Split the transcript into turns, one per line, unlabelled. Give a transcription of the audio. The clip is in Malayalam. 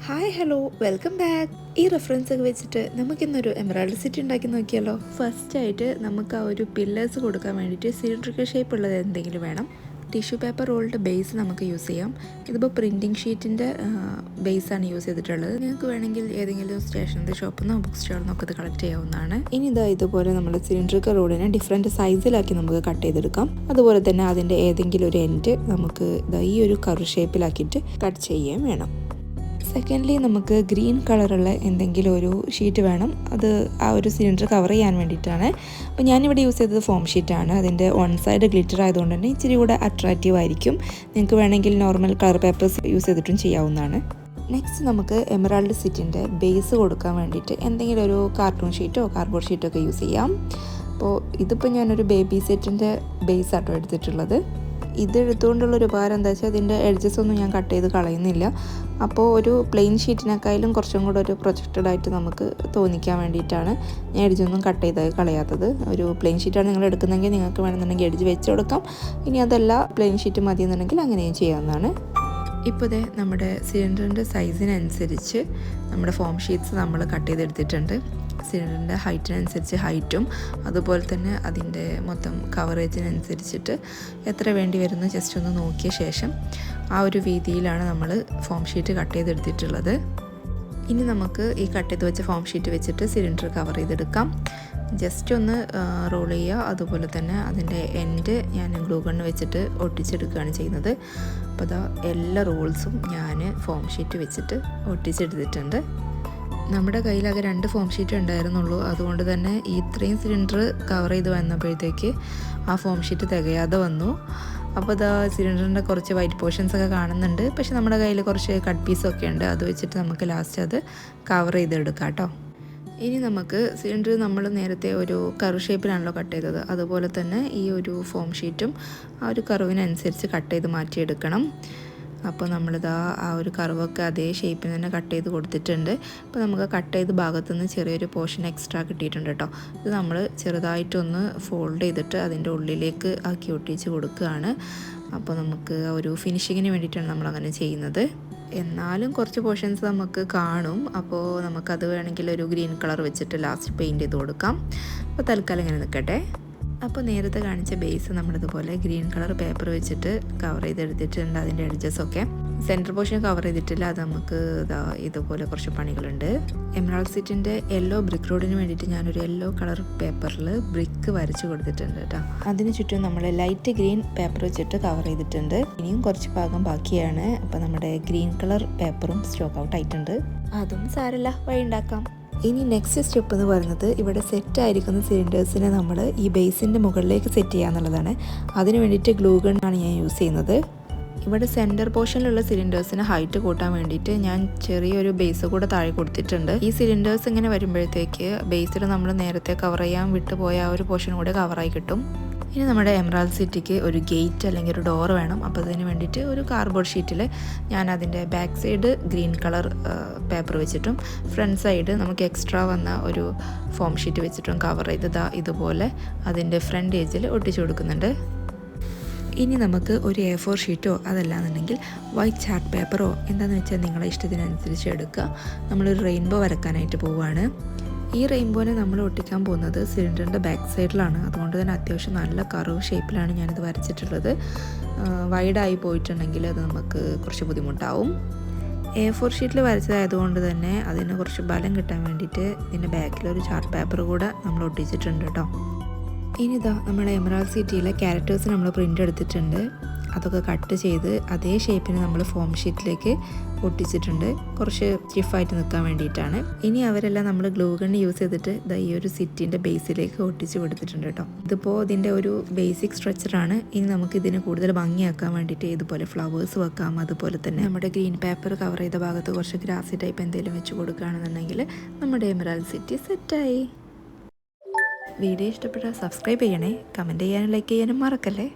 Hi hello welcome back. ഈ റെഫറൻസ് ഒക്കെ വെച്ചിട്ട് നമുക്കിന്നൊരു എമറാൾഡ് സിറ്റി ഉണ്ടാക്കി നോക്കിയാലോ. ഫസ്റ്റായിട്ട് നമുക്ക് ആ ഒരു പില്ലേഴ്സ് കൊടുക്കാൻ വേണ്ടിയിട്ട് സിലിണ്ടറിക്കൽ ഷേപ്പ് ഉള്ളത് എന്തെങ്കിലും വേണം. ടിഷ്യൂ പേപ്പർ റോളിൻ്റെ ബേസ് നമുക്ക് യൂസ് ചെയ്യാം. ഇതിപ്പോൾ പ്രിൻറ്റിങ് ഷീറ്റിൻ്റെ ബേസാണ് യൂസ് ചെയ്തിട്ടുള്ളത്. നിങ്ങൾക്ക് വേണമെങ്കിൽ ഏതെങ്കിലും സ്റ്റേഷനറി ഷോപ്പിൽ നിന്നോ ബുക്ക് സ്റ്റാളിൽ നിന്നൊക്കെ ഇത് കളക്ട് ചെയ്യാവുന്നതാണ്. ഇനി ഇതാ ഇതുപോലെ നമ്മൾ സിലിണ്ടറിക്കൽ റോഡിനെ ഡിഫറെൻറ്റ് സൈസിലാക്കി നമുക്ക് കട്ട് ചെയ്തെടുക്കാം. അതുപോലെ തന്നെ അതിൻ്റെ ഏതെങ്കിലും ഒരു എൻഡ് നമുക്ക് ഇതാ ഈ ഒരു കർവ് ഷേപ്പിലാക്കിയിട്ട് കട്ട് ചെയ്യുകയും വേണം. സെക്കൻഡ്ലി നമുക്ക് ഗ്രീൻ കളറുള്ള എന്തെങ്കിലും ഒരു ഷീറ്റ് വേണം. അത് ആ ഒരു സിലിണ്ടർ കവർ ചെയ്യാൻ വേണ്ടിയിട്ടാണ്. അപ്പോൾ ഞാനിവിടെ യൂസ് ചെയ്തത് ഫോം ഷീറ്റാണ്. അതിൻ്റെ വൺ സൈഡ് ഗ്ലിറ്റർ ആയതുകൊണ്ട് തന്നെ ഇച്ചിരി കൂടെ അട്രാക്റ്റീവ് ആയിരിക്കും. നിങ്ങൾക്ക് വേണമെങ്കിൽ നോർമൽ കളർ പേപ്പേഴ്സ് യൂസ് ചെയ്തിട്ടും ചെയ്യാവുന്നതാണ്. നെക്സ്റ്റ് നമുക്ക് എമറാൾഡ് സിറ്റിൻ്റെ ബേസ് കൊടുക്കാൻ വേണ്ടിയിട്ട് എന്തെങ്കിലും ഒരു കാർട്ടൂൺ ഷീറ്റോ കാർഡ്ബോർഡ് ഷീറ്റോ ഒക്കെ യൂസ് ചെയ്യാം. അപ്പോൾ ഇതിപ്പോൾ ഞാനൊരു ബേബി സെറ്റിൻ്റെ ബേസ് ആട്ടോ എടുത്തിട്ടുള്ളത്. ഇത് എടുത്തുകൊണ്ടുള്ളൊരു ഉപകാരം എന്താ വെച്ചാൽ ഇതിൻ്റെ എഡ്ജസ് ഒന്നും ഞാൻ കട്ട് ചെയ്ത് കളയുന്നില്ല. അപ്പോൾ ഒരു പ്ലെയിൻ ഷീറ്റിനേക്കാളും കുറച്ചും കൂടെ ഒരു പ്രൊജക്റ്റഡ് ആയിട്ട് നമുക്ക് തോന്നിക്കാൻ വേണ്ടിയിട്ടാണ് ഞാൻ എഡ്ജൊന്നും കട്ട് ചെയ്ത് കളയാത്തത്. ഒരു പ്ലെയിൻ ഷീറ്റാണ് നിങ്ങൾ എടുക്കുന്നതെങ്കിൽ നിങ്ങൾക്ക് വേണമെന്നുണ്ടെങ്കിൽ എഡ്ജ് വെച്ച് കൊടുക്കാം. ഇനി അതല്ല പ്ലെയിൻ ഷീറ്റ് മതി എന്നുണ്ടെങ്കിൽ അങ്ങനെയും ചെയ്യാവുന്നതാണ്. ഇപ്പോൾ ഇതേ നമ്മുടെ സിലിണ്ടറിൻ്റെ സൈസിനനുസരിച്ച് നമ്മുടെ ഫോം ഷീറ്റ്സ് നമ്മൾ കട്ട് ചെയ്തെടുത്തിട്ടുണ്ട്. സിലിണ്ടറിൻ്റെ ഹൈറ്റിനനുസരിച്ച് ഹൈറ്റും അതുപോലെ തന്നെ അതിൻ്റെ മൊത്തം കവറേജിനനുസരിച്ചിട്ട് എത്ര വേണ്ടി വരുന്നു ജസ്റ്റ് ഒന്ന് നോക്കിയ ശേഷം ആ ഒരു വീതിയിലാണ് നമ്മൾ ഫോം ഷീറ്റ് കട്ട് ചെയ്തെടുത്തിട്ടുള്ളത്. ഇനി നമുക്ക് ഈ കട്ട് ചെയ്ത് വെച്ച ഫോം ഷീറ്റ് വെച്ചിട്ട് സിലിണ്ടർ കവർ ചെയ്തെടുക്കാം. ജസ്റ്റ് ഒന്ന് റോൾ ചെയ്യുക. അതുപോലെ തന്നെ അതിൻ്റെ എൻഡ് ഞാൻ ഗ്ലൂ ഗണ്ണ് വെച്ചിട്ട് ഒട്ടിച്ചെടുക്കുകയാണ് ചെയ്യുന്നത്. അപ്പോൾ അതാ എല്ലാ റോൾസും ഞാൻ ഫോം ഷീറ്റ് വെച്ചിട്ട് ഒട്ടിച്ചെടുത്തിട്ടുണ്ട്. നമ്മുടെ കയ്യിലാകെ 2 ഫോം ഷീറ്റ് ഉണ്ടായിരുന്നുള്ളൂ. അതുകൊണ്ട് തന്നെ ഈ ഇത്രയും സിലിണ്ടർ കവർ ചെയ്ത് വന്നപ്പോഴത്തേക്ക് ആ ഫോം ഷീറ്റ് തികയാതെ വന്നു. അപ്പോൾ ഇതാ സിലിണ്ടറിൻ്റെ കുറച്ച് വൈറ്റ് പോർഷൻസ് ഒക്കെ കാണുന്നുണ്ട്. പക്ഷെ നമ്മുടെ കയ്യിൽ കുറച്ച് കട്ട് പീസൊക്കെ ഉണ്ട്. അത് വെച്ചിട്ട് നമുക്ക് ലാസ്റ്റ് അത് കവർ ചെയ്തെടുക്കാം കേട്ടോ. ഇനി നമുക്ക് സിലിണ്ടർ നമ്മൾ നേരത്തെ ഒരു കർവ് ഷേപ്പിലാണല്ലോ കട്ട് ചെയ്തത്, അതുപോലെ തന്നെ ഈ ഒരു ഫോം ഷീറ്റും ആ ഒരു കർവിനനുസരിച്ച് കട്ട് ചെയ്ത് മാറ്റിയെടുക്കണം. അപ്പോൾ നമ്മളിതാ ആ ഒരു കർവൊക്കെ അതേ ഷേപ്പിൽ തന്നെ കട്ട് ചെയ്ത് കൊടുത്തിട്ടുണ്ട്. അപ്പോൾ നമുക്ക് കട്ട് ചെയ്ത ഭാഗത്തുനിന്ന് ചെറിയൊരു പോർഷൻ എക്സ്ട്രാ കിട്ടിയിട്ടുണ്ട് കേട്ടോ. ഇത് നമ്മൾ ചെറുതായിട്ടൊന്ന് ഫോൾഡ് ചെയ്തിട്ട് അതിൻ്റെ ഉള്ളിലേക്ക് ആക്കി ഒട്ടിച്ച് കൊടുക്കുകയാണ്. അപ്പോൾ നമുക്ക് ഒരു ഫിനിഷിങ്ങിന് വേണ്ടിയിട്ടാണ് നമ്മളങ്ങനെ ചെയ്യുന്നത്. എന്നാലും കുറച്ച് പോർഷൻസ് നമുക്ക് കാണും. അപ്പോൾ നമുക്കത് വേണമെങ്കിൽ ഒരു ഗ്രീൻ കളർ വെച്ചിട്ട് ലാസ്റ്റ് പെയിൻറ്റ് ചെയ്ത് കൊടുക്കാം. അപ്പോൾ തൽക്കാലം ഇങ്ങനെ നിൽക്കട്ടെ. അപ്പോൾ നേരത്തെ കാണിച്ച ബേസ് നമ്മളിതുപോലെ ഗ്രീൻ കളർ പേപ്പർ വെച്ചിട്ട് കവർ ചെയ്തെടുത്തിട്ടുണ്ട്. അതിൻ്റെ എഡ്ജസൊക്കെ സെൻറ്റർ പോർഷൻ കവർ ചെയ്തിട്ടില്ല. അത് നമുക്ക് ഇതുപോലെ കുറച്ച് പണികളുണ്ട്. എമറാൾഡ് സിറ്റിൻ്റെ യെല്ലോ ബ്രിക്ക് റോഡിന് വേണ്ടിയിട്ട് ഞാനൊരു യെല്ലോ കളർ പേപ്പറിൽ ബ്രിക്ക് വരച്ച് കൊടുത്തിട്ടുണ്ട് കേട്ടോ. അതിന് ചുറ്റും നമ്മൾ ലൈറ്റ് ഗ്രീൻ പേപ്പർ വെച്ചിട്ട് കവർ ചെയ്തിട്ടുണ്ട്. ഇനിയും കുറച്ച് ഭാഗം ബാക്കിയാണ്. അപ്പോൾ നമ്മുടെ ഗ്രീൻ കളർ പേപ്പറും സ്റ്റോക്ക് ഔട്ട് ആയിട്ടുണ്ട്. അതും സാരമില്ല, വഴി ഉണ്ടാക്കാം. ഇനി നെക്സ്റ്റ് സ്റ്റെപ്പ് എന്ന് പറയുന്നത് ഇവിടെ സെറ്റ് ആയിരിക്കുന്ന സിലിണ്ടേഴ്സിനെ നമ്മൾ ഈ ബേസിൻ്റെ മുകളിലേക്ക് സെറ്റ് ചെയ്യുക എന്നുള്ളതാണ്. അതിന് വേണ്ടിയിട്ട് ഗ്ലൂ ഗണ്ണാണ് ഞാൻ യൂസ് ചെയ്യുന്നത്. ഇവിടെ സെൻറ്റർ പോർഷനിലുള്ള സിലിണ്ടേഴ്സിന് ഹൈറ്റ് കൂട്ടാൻ വേണ്ടിയിട്ട് ഞാൻ ചെറിയൊരു ബേസ് കൂടെ താഴെ കൊടുത്തിട്ടുണ്ട്. ഈ സിലിണ്ടേഴ്സ് ഇങ്ങനെ വരുമ്പോഴത്തേക്ക് ബേസിൽ നമ്മൾ നേരത്തെ കവർ ചെയ്യാൻ വിട്ടുപോയ ആ ഒരു പോർഷൻ കൂടെ കവറായി കിട്ടും. ഇനി നമ്മുടെ എമറാൾഡ് സിറ്റിക്ക് ഒരു ഗേറ്റ് അല്ലെങ്കിൽ ഒരു ഡോർ വേണം. അപ്പോൾ അതിന് വേണ്ടിയിട്ട് ഒരു കാർഡ്ബോർഡ് ഷീറ്റിൽ ഞാൻ അതിൻ്റെ back side green colour paper വെച്ചിട്ടും ഫ്രണ്ട് സൈഡ് നമുക്ക് എക്സ്ട്രാ വന്ന ഒരു ഫോം ഷീറ്റ് വെച്ചിട്ടും കവർ ചെയ്ത് ഇതുപോലെ അതിൻ്റെ ഫ്രണ്ട് ഏജിൽ ഒട്ടിച്ചു കൊടുക്കുന്നുണ്ട്. ഇനി നമുക്ക് ഒരു A4 ഷീറ്റോ അതല്ലാന്നുണ്ടെങ്കിൽ വൈറ്റ് ചാർട്ട് പേപ്പറോ എന്താണെന്ന് വെച്ചാൽ നിങ്ങളെ ഇഷ്ടത്തിനനുസരിച്ച് എടുക്കുക. നമ്മളൊരു റെയിൻബോ വരക്കാനായിട്ട് പോവുകയാണ്. ഈ റെയിൻബോനെ നമ്മൾ ഒട്ടിക്കാൻ പോകുന്നത് സിലിണ്ടറിൻ്റെ ബാക്ക് സൈഡിലാണ്. അതുകൊണ്ട് തന്നെ അത്യാവശ്യം നല്ല കർവ് ഷേപ്പിലാണ് ഞാനിത് വരച്ചിട്ടുള്ളത്. വൈഡായി പോയിട്ടുണ്ടെങ്കിൽ അത് നമുക്ക് കുറച്ച് ബുദ്ധിമുട്ടാവും. A4 ഷീറ്റിൽ വരച്ചതായതുകൊണ്ട് തന്നെ അതിന് കുറച്ച് ബലം കിട്ടാൻ വേണ്ടിയിട്ട് ഇതിൻ്റെ ബാക്കിലൊരു ചാർട്ട് പേപ്പർ കൂടെ നമ്മൾ ഒട്ടിച്ചിട്ടുണ്ട് കേട്ടോ. ഇനി ഇതാ നമ്മുടെ എമറാൾഡ് സിറ്റിയിലെ ക്യാരക്ടേഴ്സ് നമ്മൾ പ്രിൻ്റ് എടുത്തിട്ടുണ്ട്. അതൊക്കെ കട്ട് ചെയ്ത് അതേ ഷേപ്പിന് നമ്മൾ ഫോം ഷീറ്റിലേക്ക് ഒട്ടിച്ചിട്ടുണ്ട്, കുറച്ച് സ്റ്റിഫായിട്ട് നിൽക്കാൻ വേണ്ടിയിട്ടാണ്. ഇനി അവരെല്ലാം നമ്മൾ ഗ്ലൂ ഗണ്ണ് യൂസ് ചെയ്തിട്ട് ഈ ഒരു സിറ്റിൻ്റെ ബേസിലേക്ക് ഒട്ടിച്ച് കൊടുത്തിട്ടുണ്ട് കേട്ടോ. ഇതിപ്പോൾ ഇതിൻ്റെ ഒരു ബേസിക് സ്ട്രക്ചറാണ്. ഇനി നമുക്ക് ഇതിന് കൂടുതൽ ഭംഗിയാക്കാൻ വേണ്ടിയിട്ട് ഇതുപോലെ ഫ്ലവേഴ്സ് വെക്കാം. അതുപോലെ തന്നെ നമ്മുടെ ഗ്രീൻ പേപ്പർ കവർ ചെയ്ത ഭാഗത്ത് കുറച്ച് ഗ്രാസി ടൈപ്പ് എന്തെങ്കിലും വെച്ച് കൊടുക്കുകയാണെന്നുണ്ടെങ്കിൽ നമ്മുടെ എമറാൾഡ് സിറ്റി സെറ്റായി. വീഡിയോ ഇഷ്ടപ്പെട്ടാൽ സബ്സ്ക്രൈബ് ചെയ്യണേ, കമൻറ്റ് ചെയ്യാനും ലൈക്ക് ചെയ്യാനും മറക്കല്ലേ.